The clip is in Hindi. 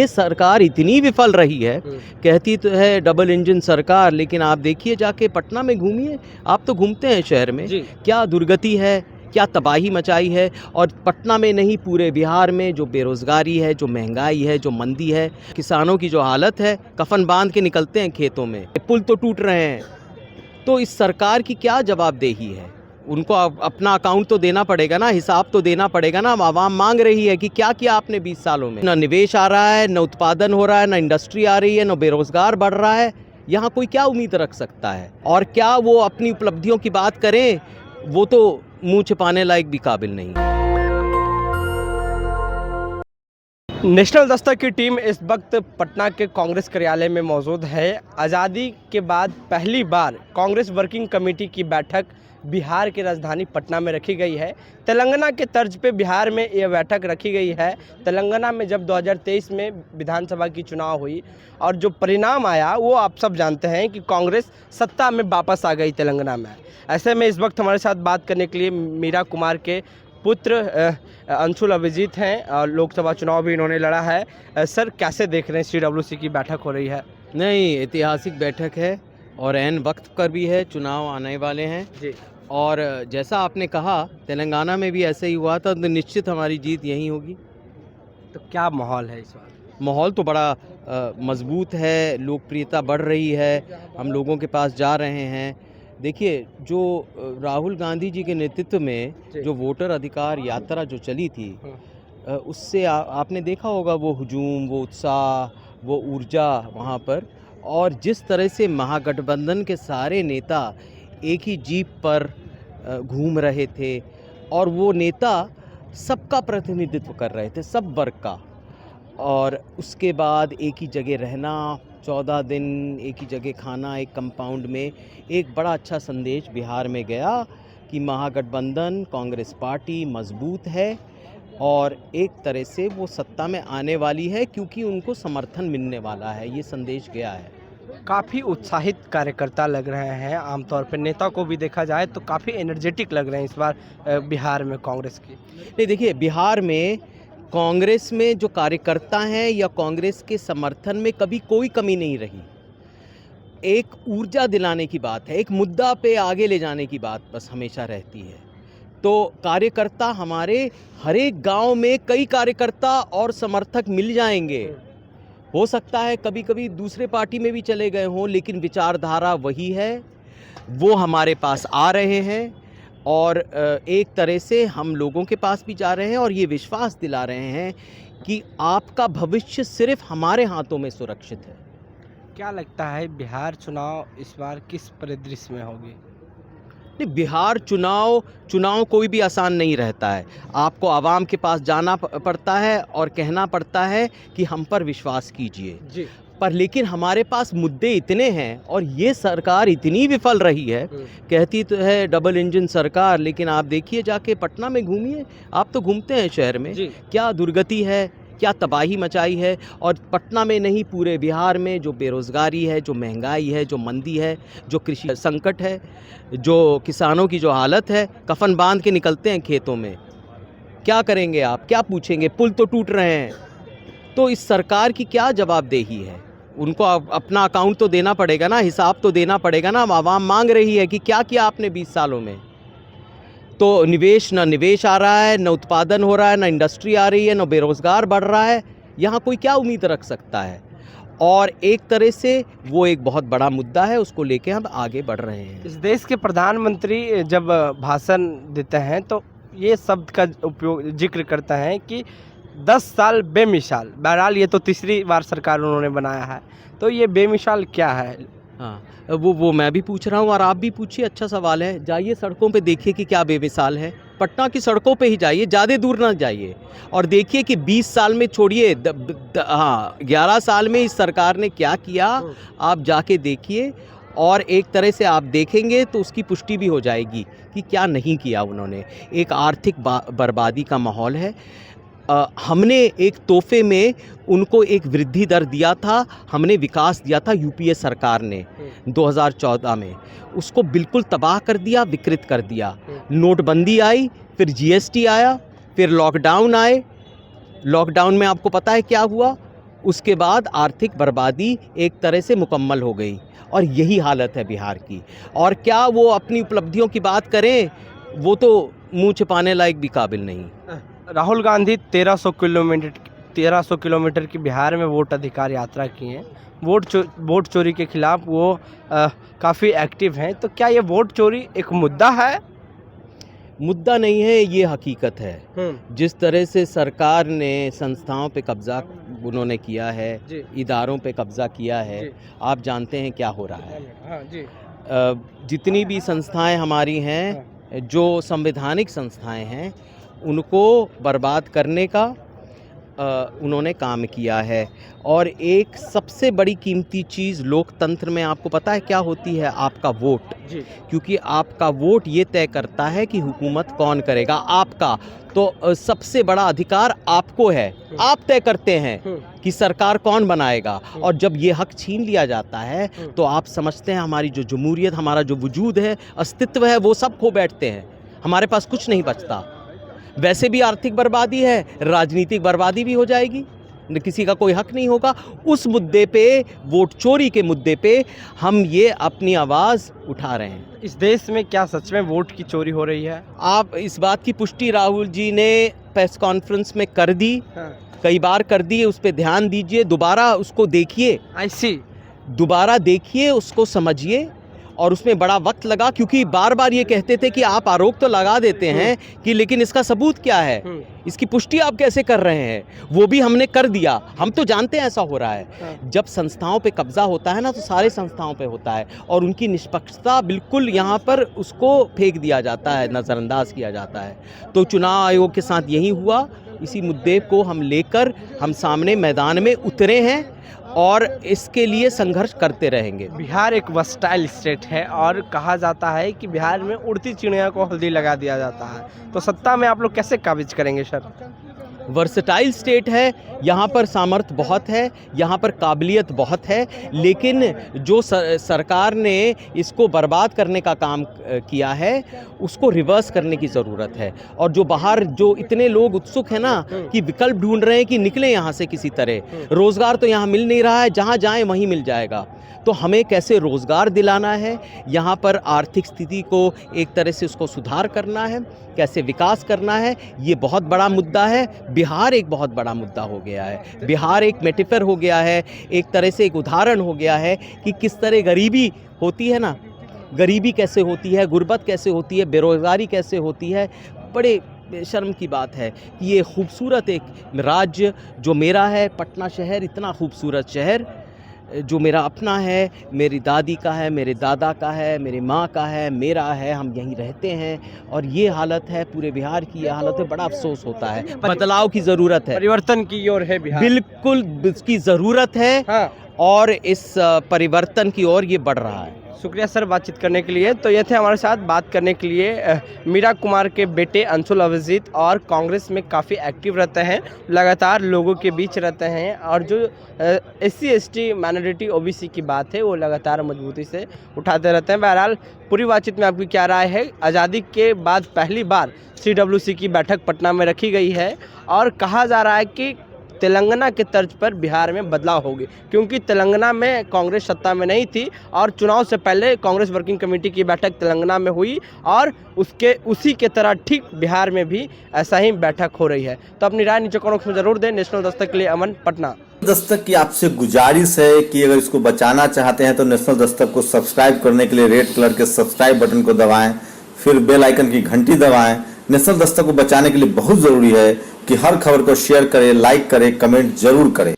ये सरकार इतनी विफल रही है, कहती तो है डबल इंजन सरकार, लेकिन आप देखिए जाके पटना में घूमिए, आप तो घूमते हैं शहर में, क्या दुर्गति है, क्या तबाही मचाई है। और पटना में नहीं, पूरे बिहार में जो बेरोज़गारी है, जो महंगाई है, जो मंदी है, किसानों की जो हालत है, कफन बांध के निकलते हैं खेतों में, पुल तो टूट रहे हैं। तो इस सरकार की क्या जवाबदेही है? उनको अपना अकाउंट तो देना पड़ेगा ना, हिसाब तो देना पड़ेगा ना। आवाम मांग रही है कि क्या किया आपने 20 सालों में। ना निवेश आ रहा है, ना उत्पादन हो रहा है, ना इंडस्ट्री आ रही है, ना बेरोजगार बढ़ रहा है। यहाँ कोई क्या उम्मीद रख सकता है? और क्या वो अपनी उपलब्धियों की बात करें, वो तो मुंह छिपाने लायक भी काबिल नहीं। नेशनल दस्तक की टीम इस वक्त पटना के कांग्रेस कार्यालय में मौजूद है। आज़ादी के बाद पहली बार कांग्रेस वर्किंग कमेटी की बैठक बिहार की राजधानी पटना में रखी गई है। तेलंगाना के तर्ज पे बिहार में यह बैठक रखी गई है। तेलंगाना में जब 2023 में विधानसभा की चुनाव हुई और जो परिणाम आया वो आप सब जानते हैं कि कांग्रेस सत्ता में वापस आ गई तेलंगाना में। ऐसे में इस वक्त हमारे साथ बात करने के लिए मीरा कुमार के पुत्र अंशुल अभिजीत हैं और लोकसभा चुनाव भी इन्होंने लड़ा है। सर, कैसे देख रहे हैं CWC की बैठक हो रही है? नहीं, ऐतिहासिक बैठक है और ऐन वक्त पर भी है, चुनाव आने वाले हैं जी। और जैसा आपने कहा तेलंगाना में भी ऐसे ही हुआ था, तो निश्चित हमारी जीत यहीं होगी। तो क्या माहौल है इस बार? माहौल तो बड़ा मजबूत है, लोकप्रियता बढ़ रही है, हम लोगों के पास जा रहे हैं। देखिए, जो राहुल गांधी जी के नेतृत्व में जो वोटर अधिकार यात्रा जो चली थी, उससे आपने देखा होगा वो हुजूम, वो उत्साह, वो ऊर्जा वहाँ पर। और जिस तरह से महागठबंधन के सारे नेता एक ही जीप पर घूम रहे थे और वो नेता सबका प्रतिनिधित्व कर रहे थे, सब वर्ग का। और उसके बाद एक ही जगह रहना, 14 दिन एक ही जगह खाना, एक कंपाउंड में, एक बड़ा अच्छा संदेश बिहार में गया कि महागठबंधन कांग्रेस पार्टी मजबूत है और एक तरह से वो सत्ता में आने वाली है क्योंकि उनको समर्थन मिलने वाला है, ये संदेश गया है। काफ़ी उत्साहित कार्यकर्ता लग रहे हैं। आमतौर पर नेता को भी देखा जाए तो काफ़ी एनर्जेटिक लग रहे हैं इस बार बिहार में कांग्रेस की। नहीं, देखिए, बिहार में कांग्रेस में जो कार्यकर्ता हैं या कांग्रेस के समर्थन में कभी कोई कमी नहीं रही। एक ऊर्जा दिलाने की बात है, एक मुद्दा पे आगे ले जाने की बात बस हमेशा रहती है। तो कार्यकर्ता हमारे हर एक गांव में कई कार्यकर्ता और समर्थक मिल जाएंगे। हो सकता है कभी कभी दूसरे पार्टी में भी चले गए हों, लेकिन विचारधारा वही है, वो हमारे पास आ रहे हैं और एक तरह से हम लोगों के पास भी जा रहे हैं और ये विश्वास दिला रहे हैं कि आपका भविष्य सिर्फ हमारे हाथों में सुरक्षित है। क्या लगता है बिहार चुनाव इस बार किस परिदृश्य में होगी? नहीं, बिहार चुनाव कोई भी आसान नहीं रहता है। आपको आवाम के पास जाना पड़ता है और कहना पड़ता है कि हम पर विश्वास कीजिए जी। पर लेकिन हमारे पास मुद्दे इतने हैं और ये सरकार इतनी विफल रही है, कहती तो है डबल इंजन सरकार, लेकिन आप देखिए जाके पटना में घूमिए, आप तो घूमते हैं शहर में, क्या दुर्गति है, क्या तबाही मचाई है। और पटना में नहीं, पूरे बिहार में जो बेरोज़गारी है, जो महंगाई है, जो मंदी है, जो कृषि संकट है, जो किसानों की जो हालत है, कफन बांध के निकलते हैं खेतों में, क्या करेंगे आप, क्या पूछेंगे, पुल तो टूट रहे हैं। तो इस सरकार की क्या जवाबदेही है? उनको अपना अकाउंट तो देना पड़ेगा ना, हिसाब तो देना पड़ेगा ना। आवाम मांग रही है कि क्या किया आपने 20 सालों में। तो ना निवेश आ रहा है, ना उत्पादन हो रहा है, ना इंडस्ट्री आ रही है, ना बेरोजगार बढ़ रहा है। यहाँ कोई क्या उम्मीद रख सकता है? और एक तरह से वो एक बहुत बड़ा मुद्दा है, उसको लेके हम आगे बढ़ रहे हैं। इस देश के प्रधानमंत्री जब भाषण देते हैं तो ये शब्द का उपयोग जिक्र करते हैं कि 10 साल बेमिसाल। बहरहाल ये तो तीसरी बार सरकार उन्होंने बनाया है, तो ये बेमिसाल क्या है? हाँ, वो मैं भी पूछ रहा हूँ और आप भी पूछिए, अच्छा सवाल है। जाइए सड़कों पे देखिए कि क्या बेमिसाल है। पटना की सड़कों पे ही जाइए, ज़्यादा दूर ना जाइए और देखिए कि 20 साल में, छोड़िए 11 साल में इस सरकार ने क्या किया। आप जाके देखिए और एक तरह से आप देखेंगे तो उसकी पुष्टि भी हो जाएगी कि क्या नहीं किया उन्होंने। एक आर्थिक बर्बादी का माहौल है। हमने एक तोहफे में उनको एक वृद्धि दर दिया था, हमने विकास दिया था यूपीए सरकार ने 2014 में, उसको बिल्कुल तबाह कर दिया, विकृत कर दिया। नोटबंदी आई, फिर जीएसटी आया, फिर लॉकडाउन आए। लॉकडाउन में आपको पता है क्या हुआ? उसके बाद आर्थिक बर्बादी एक तरह से मुकम्मल हो गई और यही हालत है बिहार की। और क्या वो अपनी उपलब्धियों की बात करें, वो तो मुंह छिपाने लायक भी काबिल नहीं। राहुल गांधी 1300 किलोमीटर की बिहार में वोट अधिकार यात्रा की है। वोट चोरी के खिलाफ वो काफ़ी एक्टिव हैं। तो क्या ये वोट चोरी एक मुद्दा है? मुद्दा नहीं है, ये हकीकत है। जिस तरह से सरकार ने संस्थाओं पे कब्जा उन्होंने किया है, इदारों पे कब्जा किया है, आप जानते हैं क्या हो रहा है। हाँ जी। जितनी भी संस्थाएं हमारी हैं, जो संवैधानिक संस्थाएं हैं, उनको बर्बाद करने का उन्होंने काम किया है। और एक सबसे बड़ी कीमती चीज़ लोकतंत्र में आपको पता है क्या होती है? आपका वोट। क्योंकि आपका वोट ये तय करता है कि हुकूमत कौन करेगा। आपका तो सबसे बड़ा अधिकार आपको है, आप तय करते हैं कि सरकार कौन बनाएगा। और जब ये हक छीन लिया जाता है तो आप समझते हैं हमारी जो जमहूरियत, हमारा जो वजूद है, अस्तित्व है, वो सब खो बैठते हैं। हमारे पास कुछ नहीं बचता। वैसे भी आर्थिक बर्बादी है, राजनीतिक बर्बादी भी हो जाएगी, किसी का कोई हक नहीं होगा। उस मुद्दे पे, वोट चोरी के मुद्दे पे हम ये अपनी आवाज़ उठा रहे हैं। इस देश में क्या सच में वोट की चोरी हो रही है? आप इस बात की पुष्टि राहुल जी ने प्रेस कॉन्फ्रेंस में कर दी। कई बार कर दी, उस पर ध्यान दीजिए, दोबारा उसको देखिए। दोबारा देखिए, उसको समझिए। और उसमें बड़ा वक्त लगा, क्योंकि बार बार ये कहते थे कि आप आरोप तो लगा देते हैं कि लेकिन इसका सबूत क्या है, इसकी पुष्टि आप कैसे कर रहे हैं। वो भी हमने कर दिया। हम तो जानते हैं ऐसा हो रहा है। जब संस्थाओं पे कब्जा होता है ना, तो सारे संस्थाओं पे होता है और उनकी निष्पक्षता बिल्कुल यहाँ पर उसको फेंक दिया जाता है, नज़रअंदाज किया जाता है। तो चुनाव आयोग के साथ यही हुआ। इसी मुद्दे को हम लेकर हम सामने मैदान में उतरे हैं और इसके लिए संघर्ष करते रहेंगे। बिहार एक वर्सटाइल स्टेट है और कहा जाता है कि बिहार में उड़ती चिड़िया को हल्दी लगा दिया जाता है। तो सत्ता में आप लोग कैसे काबिज करेंगे सर? वर्सटाइल स्टेट है, यहाँ पर सामर्थ्य बहुत है, यहाँ पर काबिलियत बहुत है, लेकिन जो सरकार ने इसको बर्बाद करने का काम किया है, उसको रिवर्स करने की ज़रूरत है। और जो बाहर जो इतने लोग उत्सुक हैं ना कि विकल्प ढूंढ रहे हैं कि निकले यहाँ से किसी तरह, रोज़गार तो यहाँ मिल नहीं रहा है, जहाँ जाएं वहीं मिल जाएगा। तो हमें कैसे रोज़गार दिलाना है, यहाँ पर आर्थिक स्थिति को एक तरह से उसको सुधार करना है, कैसे विकास करना है, ये बहुत बड़ा मुद्दा है। बिहार एक बहुत बड़ा मुद्दा हो गया है। बिहार एक मेटाफर हो गया है, एक तरह से एक उदाहरण हो गया है कि किस तरह गरीबी होती है ना, गरीबी कैसे होती है, गुर्बत कैसे होती है, बेरोज़गारी कैसे होती है। बड़े शर्म की बात है कि ये खूबसूरत एक राज्य जो मेरा है, पटना शहर, इतना खूबसूरत शहर जो मेरा अपना है, मेरी दादी का है, मेरे दादा का है, मेरी माँ का है, मेरा है, हम यहीं रहते हैं और ये हालत है, पूरे बिहार की ये हालत है। बड़ा अफसोस होता है। बदलाव की ज़रूरत है, परिवर्तन की ओर है बिहार, बिल्कुल इसकी ज़रूरत है। हाँ। और इस परिवर्तन की ओर ये बढ़ रहा है। शुक्रिया सर बातचीत करने के लिए। तो ये थे हमारे साथ बात करने के लिए मीरा कुमार के बेटे अंशुल अभिजीत, और कांग्रेस में काफ़ी एक्टिव रहते हैं, लगातार लोगों के बीच रहते हैं और जो SC ST माइनॉरिटी OBC की बात है वो लगातार मजबूती से उठाते रहते हैं। बहरहाल पूरी बातचीत में आपकी क्या राय है? आज़ादी के बाद पहली बार CWC की बैठक पटना में रखी गई है और कहा जा रहा है कि तेलंगाना के तर्ज पर बिहार में बदलाव होगी, क्योंकि तेलंगाना में कांग्रेस सत्ता में नहीं थी और चुनाव से पहले कांग्रेस वर्किंग कमेटी की बैठक तेलंगाना में हुई और उसी के तरह ठीक बिहार में भी ऐसा ही बैठक हो रही है। तो अपनी राय नीचे कमेंट में जरूर दें। नेशनल दस्तक के लिए अमन, पटना। दस्तक की आपसे गुजारिश है कि अगर इसको बचाना चाहते हैं तो नेशनल दस्तक को सब्सक्राइब करने के लिए रेड कलर के सब्सक्राइब बटन को दबाएं, फिर बेल आइकन की घंटी दबाएं। नेशनल दस्तक को बचाने के लिए बहुत जरूरी है कि हर खबर को शेयर करें, लाइक करें, कमेंट जरूर करें।